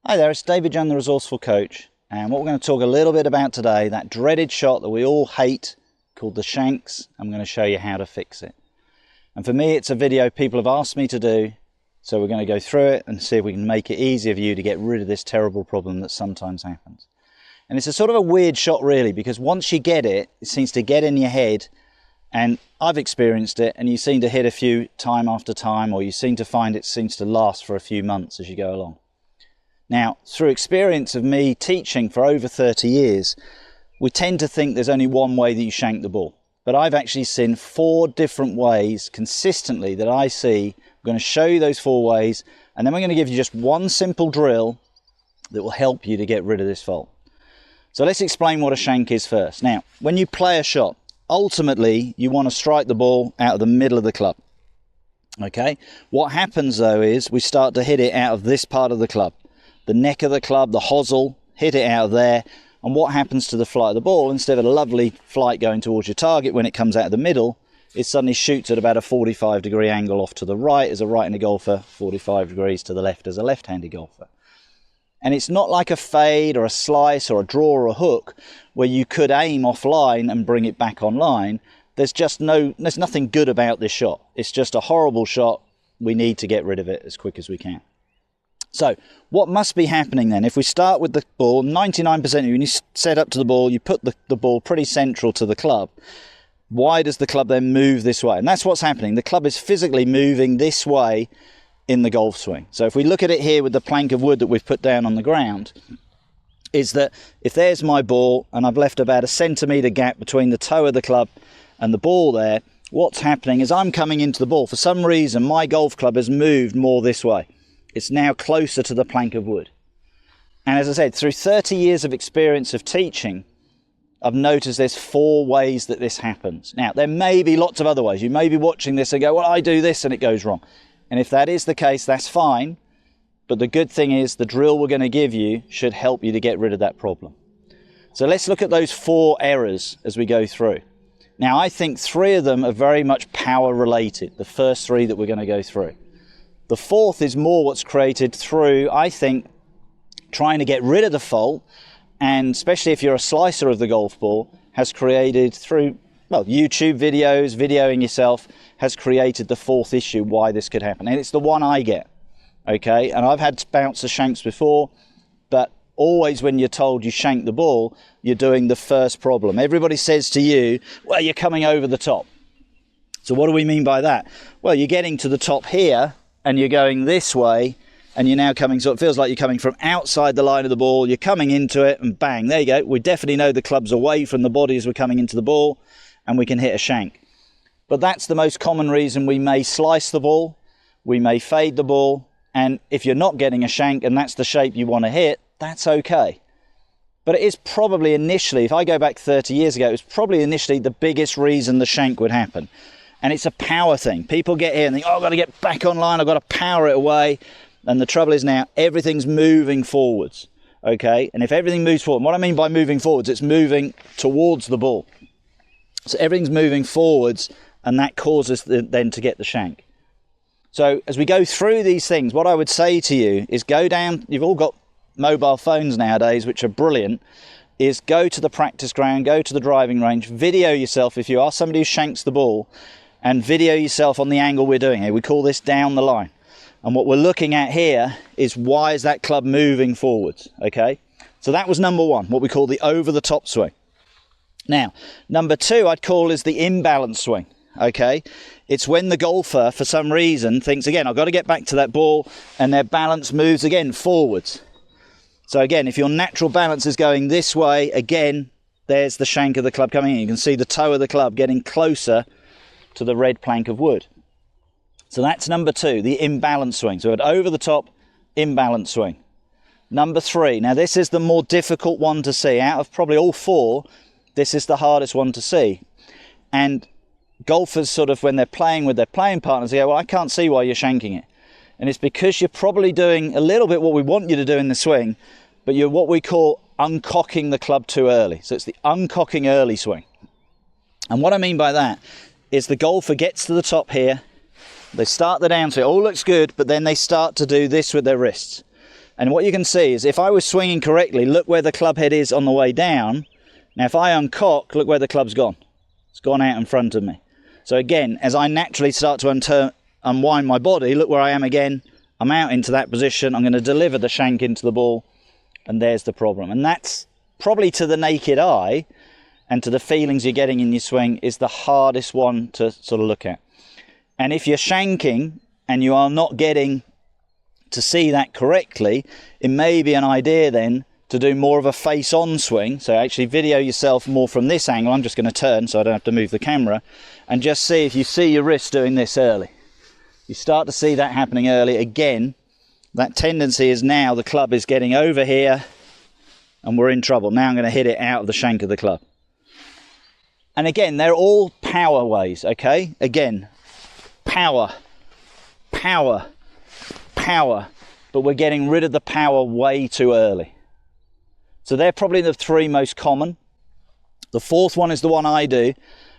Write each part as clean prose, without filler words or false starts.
Hi there, it's David Young, the Resourceful Coach, and what we're going to talk a little bit about today, that dreaded shot that we all hate called the shanks. I'm going to show you how to fix it. And for me, it's a video people have asked me to do, so we're going to go through it and see if we can make it easier for you to get rid of this terrible problem that sometimes happens. And it's a sort of a weird shot really, because once you get it, it seems to get in your head, and I've experienced it, and you seem to hit a few time after time, or you seem to find it seems to last for a few months as you go along. Now, through experience of me teaching for over 30 years, we tend to think there's only one way that you shank the ball. But I've actually seen 4 different ways consistently that I see. I'm going to show you those 4 ways, and then we're going to give you just one simple drill that will help you to get rid of this fault. So let's explain what a shank is first. Now, when you play a shot, ultimately you want to strike the ball out of the middle of the club. Okay? What happens though is we start to hit it out of this part of the club. The neck of the club, the hosel, hit it out of there, and what happens to the flight of the ball? Instead of a lovely flight going towards your target when it comes out of the middle, it suddenly shoots at about a 45-degree angle off to the right as a right-handed golfer, 45 degrees to the left as a left-handed golfer. And it's not like a fade or a slice or a draw or a hook where you could aim offline and bring it back online. There's nothing good about this shot. It's just a horrible shot. We need to get rid of it as quick as we can. So what must be happening then? If we start with the ball, 99% of you, when you set up to the ball, you put the ball pretty central to the club. Why does the club then move this way? And that's what's happening. The club is physically moving this way in the golf swing. So if we look at it here with the plank of wood that we've put down on the ground, is that if there's my ball and I've left about a centimetre gap between the toe of the club and the ball there, what's happening is I'm coming into the ball. For some reason, my golf club has moved more this way. It's now closer to the plank of wood. And as I said, through 30 years of experience of teaching, I've noticed there's 4 ways that this happens. Now, there may be lots of other ways. You may be watching this and go, well, I do this and it goes wrong. And if that is the case, that's fine. But the good thing is the drill we're going to give you should help you to get rid of that problem. So let's look at those 4 errors as we go through. Now, I think 3 of them are very much power related, the first 3 that we're going to go through. The 4th is more what's created through, I think, trying to get rid of the fault, and especially if you're a slicer of the golf ball, has created through, well, YouTube videos, videoing yourself, has created the 4th issue why this could happen. And it's the one I get, okay? And I've had bouts of shanks before, but always when you're told you shank the ball, you're doing the first problem. Everybody says to you, well, you're coming over the top. So what do we mean by that? Well, you're getting to the top here, and you're going this way, and you're now coming, so it feels like you're coming from outside the line of the ball, you're coming into it, and bang, there you go. We definitely know the club's away from the body as we're coming into the ball, and we can hit a shank. But that's the most common reason we may slice the ball, we may fade the ball, and if you're not getting a shank and that's the shape you want to hit, that's okay. But it is probably initially, if I go back 30 years ago, it was probably initially the biggest reason the shank would happen. And it's a power thing. People get here and think, oh, I've got to get back online, I've got to power it away. And the trouble is now everything's moving forwards, okay? And if everything moves forward, what I mean by moving forwards, it's moving towards the ball. So everything's moving forwards, and that causes then to get the shank. So as we go through these things, what I would say to you is go down, you've all got mobile phones nowadays, which are brilliant, is go to the practice ground, go to the driving range, video yourself if you are somebody who shanks the ball, and video yourself on the angle we're doing here. We call this down the line. And what we're looking at here is why is that club moving forwards, okay? So that was number 1, what we call the over the top swing. Now, number 2 I'd call is the imbalance swing, okay? It's when the golfer, for some reason, thinks, again, I've got to get back to that ball, and their balance moves again forwards. So again, if your natural balance is going this way, again, there's the shank of the club coming in. You can see the toe of the club getting closer to the red plank of wood. So that's number 2, the imbalance swing. So over the top, imbalance swing. Number 3, now this is the more difficult one to see. Out of probably all 4, this is the hardest one to see. And golfers sort of, when they're playing with their playing partners, they go, well, I can't see why you're shanking it. And it's because you're probably doing a little bit what we want you to do in the swing, but you're what we call uncocking the club too early. So it's the uncocking early swing. And what I mean by that is the golfer gets to the top here, they start the downswing, it all looks good, but then they start to do this with their wrists. And what you can see is if I was swinging correctly, look where the club head is on the way down. Now if I uncock, look where the club's gone. It's gone out in front of me. So again, as I naturally start to unwind my body, look where I am again. I'm out into that position. I'm going to deliver the shank into the ball, and there's the problem. And that's probably, to the naked eye and to the feelings you're getting in your swing, is the hardest one to sort of look at. And if you're shanking and you are not getting to see that correctly, it may be an idea then to do more of a face-on swing. So actually video yourself more from this angle. I'm just going to turn so I don't have to move the camera, and just see if you see your wrist doing this early. You start to see that happening early. Again, that tendency is now the club is getting over here and we're in trouble. Now I'm going to hit it out of the shank of the club. And again, they're all power ways, okay? Again, power, power, power, but we're getting rid of the power way too early. So they're probably the three most common. The fourth one is the one I do,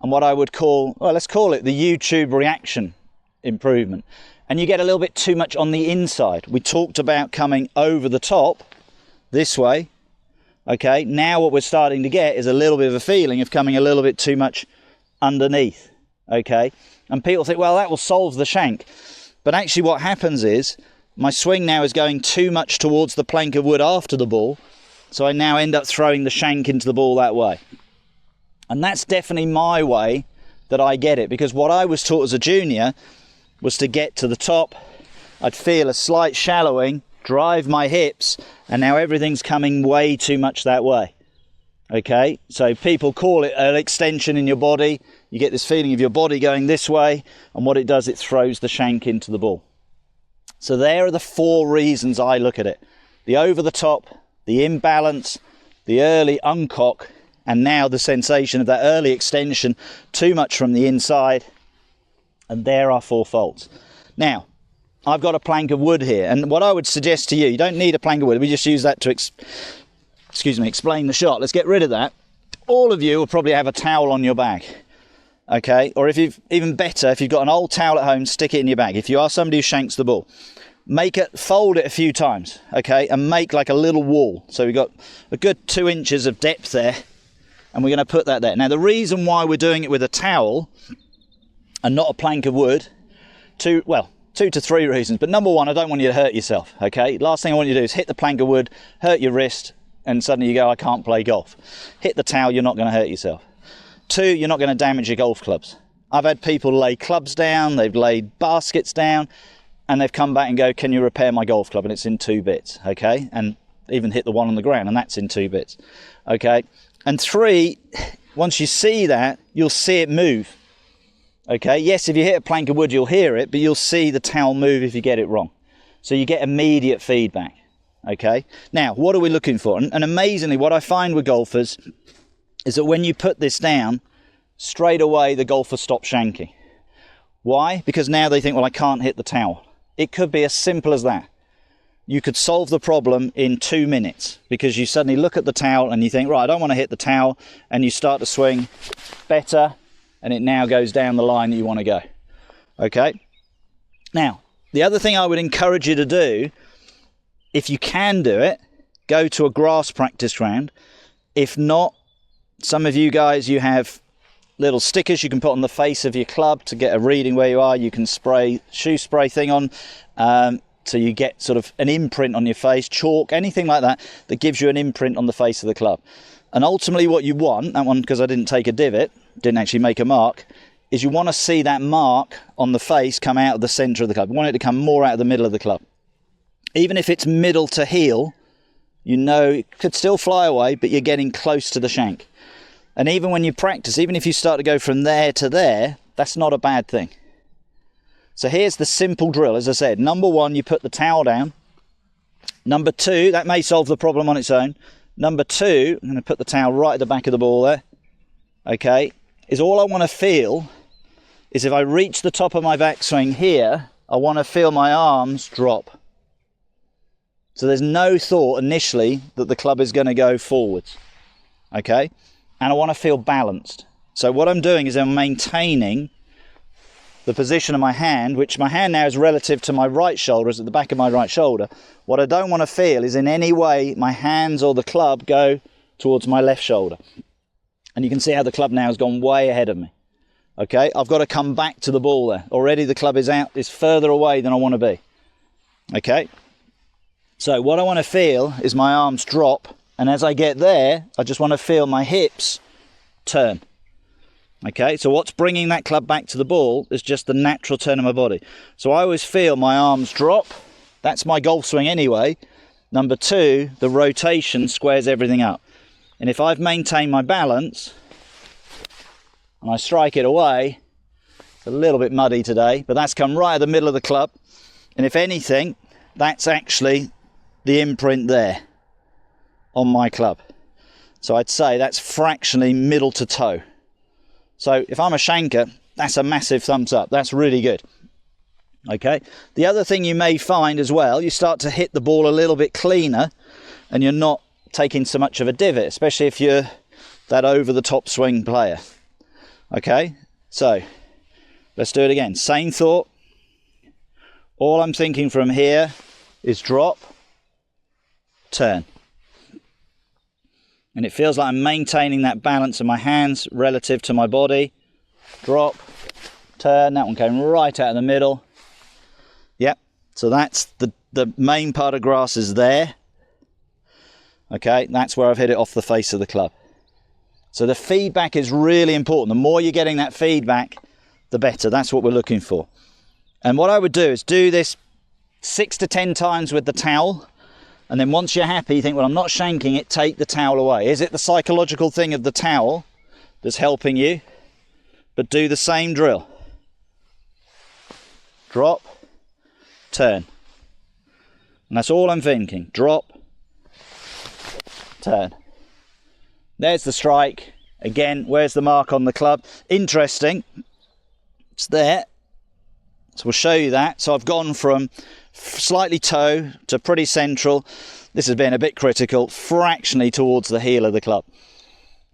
and what I would call, well, let's call it the YouTube reaction improvement. And you get a little bit too much on the inside. We talked about coming over the top this way. Okay, now what we're starting to get is a little bit of a feeling of coming a little bit too much underneath. Okay, and people think, well, that will solve the shank. But actually what happens is my swing now is going too much towards the plank of wood after the ball, so I now end up throwing the shank into the ball that way. And that's definitely my way that I get it, because what I was taught as a junior was to get to the top, I'd feel a slight shallowing, drive my hips, and now everything's coming way too much that way. Okay, so people call it an extension in your body. You get this feeling of your body going this way, and what it does, it throws the shank into the ball. So there are the four reasons I look at it: the over the top, the imbalance, the early uncock, and now the sensation of that early extension, too much from the inside. And there are four faults. Now, I've got a plank of wood here, and what I would suggest to you, you don't need a plank of wood, we just use that to explain the shot. Let's get rid of that. All of you will probably have a towel on your bag, okay? Or if you've, even better, if you've got an old towel at home, stick it in your bag. If you are somebody who shanks the ball, fold it a few times, okay? And make like a little wall. So we've got a good 2 inches of depth there, and we're going to put that there. Now, the reason why we're doing it with a towel and not a plank of wood, two to three reasons. But number one, I don't want you to hurt yourself, okay? Last thing I want you to do is hit the plank of wood, hurt your wrist, and suddenly you go, I can't play golf. Hit the towel, you're not going to hurt yourself. Two, you're not going to damage your golf clubs. I've had people lay clubs down, they've laid baskets down, and they've come back and go, can you repair my golf club? And it's in 2 bits, okay? And even hit the one on the ground, and that's in 2 bits, okay? And three, once you see that, you'll see it move. Okay, yes, if you hit a plank of wood, you'll hear it, but you'll see the towel move if you get it wrong. So you get immediate feedback. Okay, now what are we looking for? And amazingly, what I find with golfers is that when you put this down, straight away the golfer stops shanking. Why? Because now they think, well, I can't hit the towel. It could be as simple as that. You could solve the problem in 2 minutes, because you suddenly look at the towel and you think, right, I don't want to hit the towel, and you start to swing better, and it now goes down the line that you want to go. Okay? Now, the other thing I would encourage you to do, if you can do it, go to a grass practice round. If not, some of you guys, you have little stickers you can put on the face of your club to get a reading where you are. You can spray shoe spray thing on, so you get sort of an imprint on your face, chalk, anything like that, that gives you an imprint on the face of the club. And ultimately what you want, that one, because I didn't take a divot, didn't actually make a mark, is you want to see that mark on the face come out of the centre of the club. You want it to come more out of the middle of the club. Even if it's middle to heel, you know it could still fly away, but you're getting close to the shank. And even when you practice, even if you start to go from there to there, that's not a bad thing. So here's the simple drill. As I said, number one, you put the towel down. Number two, that may solve the problem on its own. Number two, I'm going to put the towel right at the back of the ball there. Okay, is all I want to feel is if I reach the top of my backswing here, I want to feel my arms drop. So there's no thought initially that the club is going to go forwards. Okay, and I want to feel balanced. So what I'm doing is I'm maintaining the position of my hand, which my hand now is relative to my right shoulder, is at the back of my right shoulder. What I don't want to feel is in any way my hands or the club go towards my left shoulder. And you can see how the club now has gone way ahead of me. Okay, I've got to come back to the ball there. Already the club is further away than I want to be. Okay, so what I want to feel is my arms drop, and as I get there, I just want to feel my hips turn. Okay, so what's bringing that club back to the ball is just the natural turn of my body. So I always feel my arms drop. That's my golf swing anyway. Number two, the rotation squares everything up. And if I've maintained my balance and I strike it away, it's a little bit muddy today, but that's come right at the middle of the club. And if anything, that's actually the imprint there on my club. So I'd say that's fractionally middle to toe. So if I'm a shanker, that's a massive thumbs up. That's really good. Okay. The other thing you may find as well, you start to hit the ball a little bit cleaner and you're not taking so much of a divot, especially if you're that over the top swing player. Okay. So let's do it again. Same thought. All I'm thinking from here is drop, turn. And it feels like I'm maintaining that balance of my hands relative to my body. Drop, turn. That one came right out of the middle. Yep. So that's the main part of grass is there. Okay. That's where I've hit it off the face of the club. So the feedback is really important. The more you're getting that feedback, the better. That's what we're looking for. And what I would do is do this 6 to 10 times with the towel. And then once you're happy, you think, well, I'm not shanking it, take the towel away. Is it the psychological thing of the towel that's helping you? But do the same drill. Drop, turn. And that's all I'm thinking. Drop, turn. There's the strike. Again, where's the mark on the club? Interesting. It's there. So we'll show you that. So I've gone from slightly toe to pretty central. This has been a bit critical, fractionally towards the heel of the club.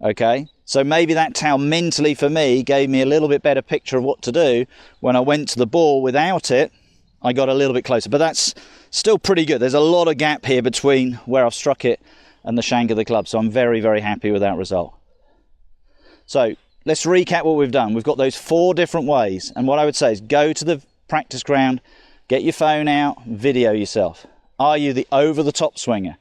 Okay, so maybe that towel mentally for me gave me a little bit better picture of what to do. When I went to the ball without it, I got a little bit closer, but that's still pretty good. There's a lot of gap here between where I've struck it and the shank of the club, so I'm very, very happy with that result. So let's recap what we've done. We've got those 4 different ways, and what I would say is go to the practice ground, get your phone out, video yourself. Are you the over-the-top swinger?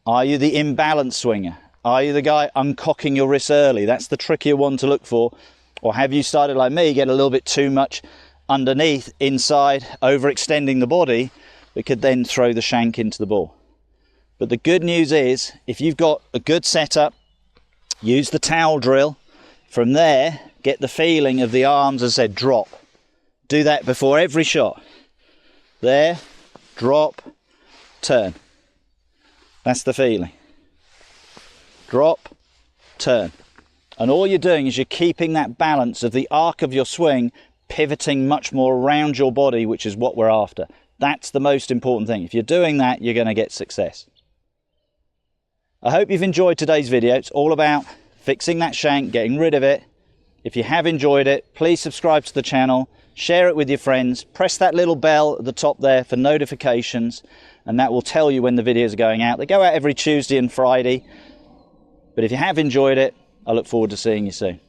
Are you the imbalanced swinger? Are you the guy uncocking your wrists early? That's the trickier one to look for. Or have you started like me, get a little bit too much underneath, inside, overextending the body, that could then throw the shank into the ball. But the good news is, if you've got a good setup, use the towel drill. From there, get the feeling of the arms, as I said, drop. Do that before every shot. There, drop, turn. That's the feeling. Drop, turn. And all you're doing is you're keeping that balance of the arc of your swing pivoting much more around your body, which is what we're after. That's the most important thing. If you're doing that, you're going to get success. I hope you've enjoyed today's video. It's all about fixing that shank, getting rid of it. If you have enjoyed it, please subscribe to the channel, share it with your friends, press that little bell at the top there for notifications, and that will tell you when the videos are going out. They go out every Tuesday and Friday. But if you have enjoyed it, I look forward to seeing you soon.